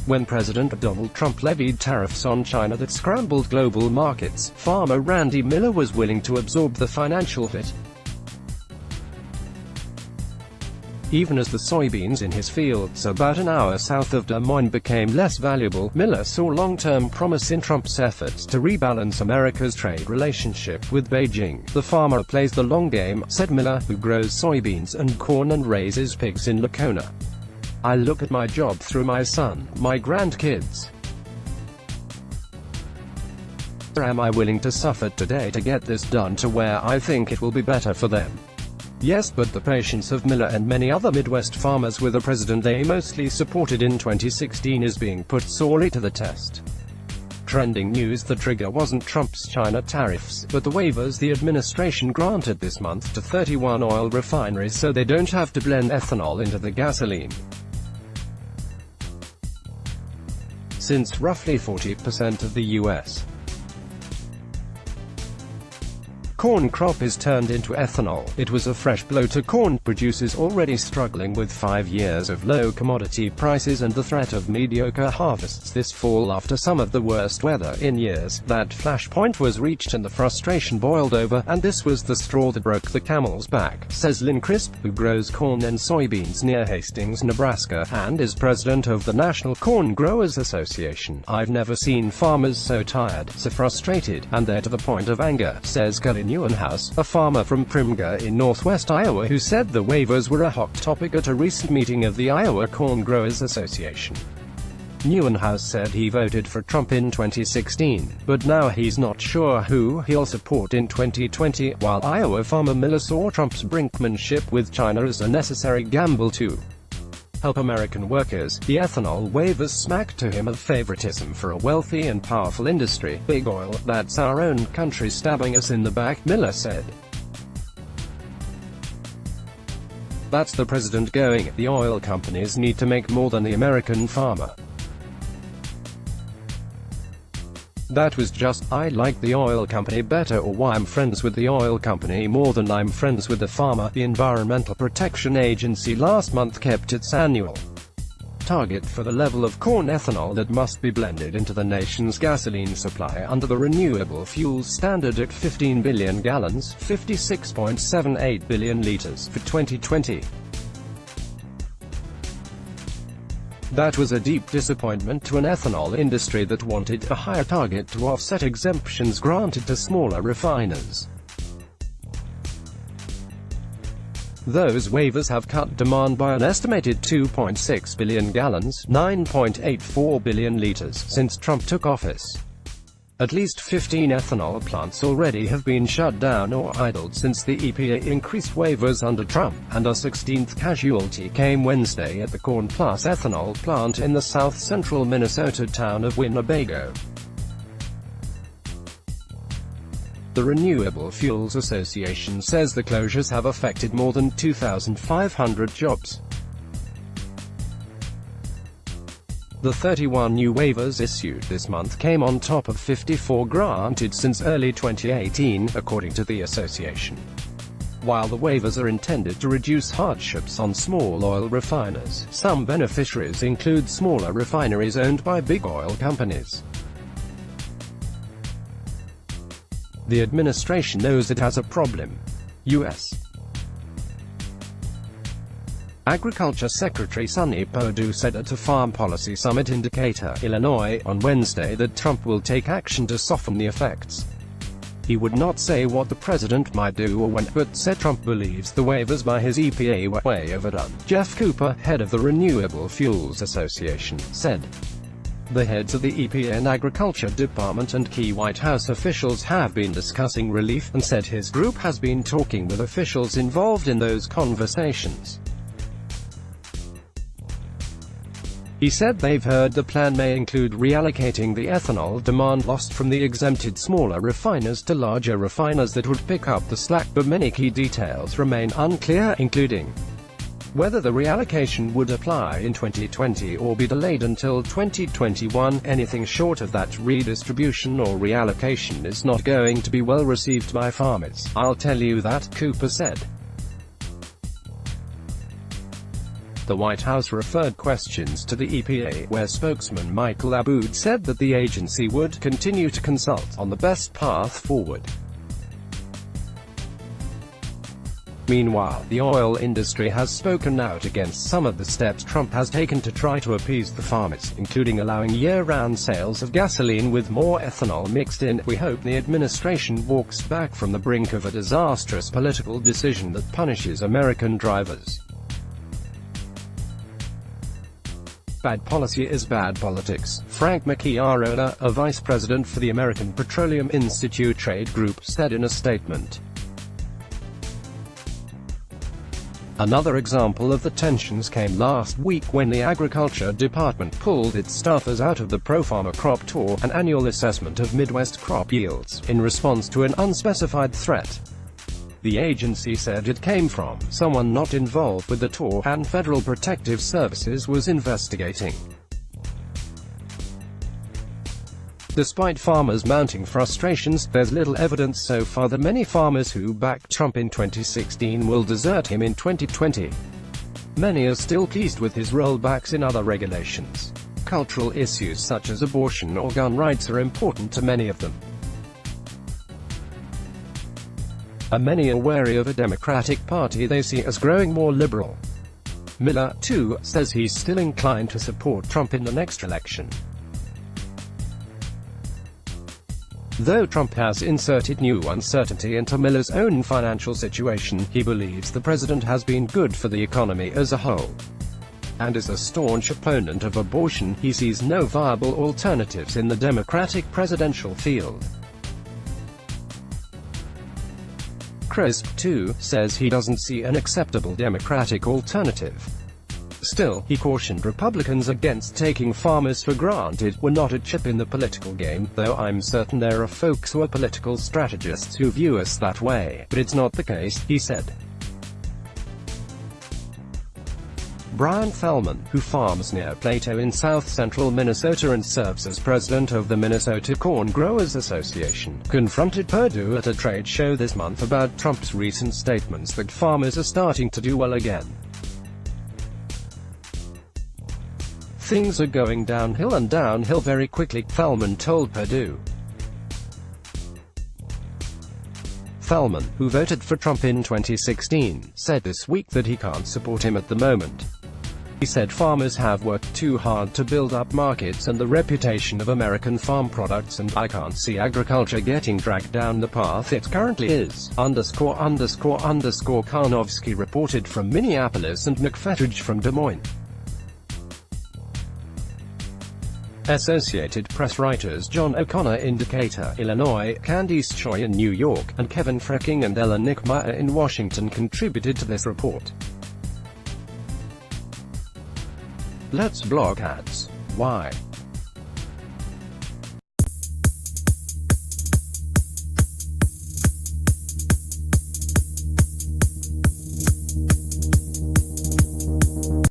When President Donald Trump levied tariffs on China that scrambled global markets, farmer Randy Miller was willing to absorb the financial hit. Even as the soybeans in his fields about an hour south of Des Moines became less valuable, Miller saw long-term promise in Trump's efforts to rebalance America's trade relationship with Beijing. "The farmer plays the long game," said Miller, who grows soybeans and corn and raises pigs in Lacona. "I look at my job through my son, my grandkids. Am I willing to suffer today to get this done to where I think it will be better for them?" Yes, but the patience of Miller and many other Midwest farmers with a president they mostly supported in 2016 is being put sorely to the test. Trending news: the trigger wasn't Trump's China tariffs, but the waivers the administration granted this month to 31 oil refineries so they don't have to blend ethanol into the gasoline. Since roughly 40% of the U.S. corn crop is turned into ethanol, it was a fresh blow to corn producers already struggling with 5 years of low commodity prices and the threat of mediocre harvests this fall after some of the worst weather in years. That flashpoint was reached and the frustration boiled over, and this was the straw that broke the camel's back, says Lynn Crisp, who grows corn and soybeans near Hastings, Nebraska, and is president of the National Corn Growers Association. "I've never seen farmers so tired, so frustrated, and they're to the point of anger," says Gary Newenhouse, a farmer from Primga in northwest Iowa who said the waivers were a hot topic at a recent meeting of the Iowa Corn Growers Association. Newenhouse said he voted for Trump in 2016, but now he's not sure who he'll support in 2020, while Iowa farmer Miller saw Trump's brinkmanship with China as a necessary gamble to help American workers. The ethanol waivers smack to him of favoritism for a wealthy and powerful industry. "Big oil, that's our own country stabbing us in the back," Miller said. "That's the president going, the oil companies need to make more than the American farmer. That was just, I like the oil company better, or why I'm friends with the oil company more than I'm friends with the farmer." The Environmental Protection Agency last month kept its annual target for the level of corn ethanol that must be blended into the nation's gasoline supply under the renewable fuels standard at 15 billion gallons, 56.78 billion liters, for 2020. That was a deep disappointment to an ethanol industry that wanted a higher target to offset exemptions granted to smaller refiners. Those waivers have cut demand by an estimated 2.6 billion gallons, 9.84 billion liters, since Trump took office. At least 15 ethanol plants already have been shut down or idled since the EPA increased waivers under Trump, and a 16th casualty came Wednesday at the Corn Plus ethanol plant in the south-central Minnesota town of Winnebago. The Renewable Fuels Association says the closures have affected more than 2,500 jobs. The 31 new waivers issued this month came on top of 54 granted since early 2018, according to the association. While the waivers are intended to reduce hardships on small oil refiners, some beneficiaries include smaller refineries owned by big oil companies. The administration knows it has a problem. U.S. Agriculture Secretary Sonny Perdue said at a Farm Policy Summit in Decatur, Illinois, on Wednesday that Trump will take action to soften the effects. He would not say what the president might do or when, but said Trump believes the waivers by his EPA were way overdone. Jeff Cooper, head of the Renewable Fuels Association, said the heads of the EPA and Agriculture Department and key White House officials have been discussing relief, and said his group has been talking with officials involved in those conversations. He said they've heard the plan may include reallocating the ethanol demand lost from the exempted smaller refiners to larger refiners that would pick up the slack, but many key details remain unclear, including whether the reallocation would apply in 2020 or be delayed until 2021. Anything short of that redistribution or reallocation is not going to be well received by farmers. "I'll tell you that," Cooper said. The White House referred questions to the EPA, where spokesman Michael Aboud said that the agency would continue to consult on the best path forward. Meanwhile, the oil industry has spoken out against some of the steps Trump has taken to try to appease the farmers, including allowing year-round sales of gasoline with more ethanol mixed in. We hope the administration walks back from the brink of a disastrous political decision that punishes American drivers. Bad policy is bad politics, Frank Macchiarola, a vice president for the American Petroleum Institute trade group, said in a statement. Another example of the tensions came last week when the Agriculture Department pulled its staffers out of the Pro-Farmer Crop Tour, an annual assessment of Midwest crop yields, in response to an unspecified threat. The agency said it came from someone not involved with the tour, and Federal Protective Services was investigating. Despite farmers mounting frustrations, there's little evidence so far that many farmers who backed Trump in 2016 will desert him in 2020. Many are still pleased with his rollbacks in other regulations. Cultural issues such as abortion or gun rights are important to many of them. Many are wary of a Democratic Party they see as growing more liberal. Miller, too, says he's still inclined to support Trump in the next election. Though Trump has inserted new uncertainty into Miller's own financial situation, he believes the president has been good for the economy as a whole. And as a staunch opponent of abortion, he sees no viable alternatives in the Democratic presidential field. Crisp, too, says he doesn't see an acceptable Democratic alternative. Still, he cautioned Republicans against taking farmers for granted. We're not a chip in the political game, though I'm certain there are folks who are political strategists who view us that way, but it's not the case, he said. Brian Thelman, who farms near Plato in south-central Minnesota and serves as president of the Minnesota Corn Growers Association, confronted Perdue at a trade show this month about Trump's recent statements that farmers are starting to do well again. Things are going downhill and downhill very quickly, Thelman told Perdue. Thelman, who voted for Trump in 2016, said this week that he can't support him at the moment. He said farmers have worked too hard to build up markets and the reputation of American farm products, and I can't see agriculture getting dragged down the path it currently is. Karnofsky reported from Minneapolis and McFetridge from Des Moines. Associated Press writers John O'Connor in Decatur, Illinois, Candice Choi in New York, and Kevin Frecking and Ella Nickmeyer in Washington contributed to this report. Let's block ads. Why?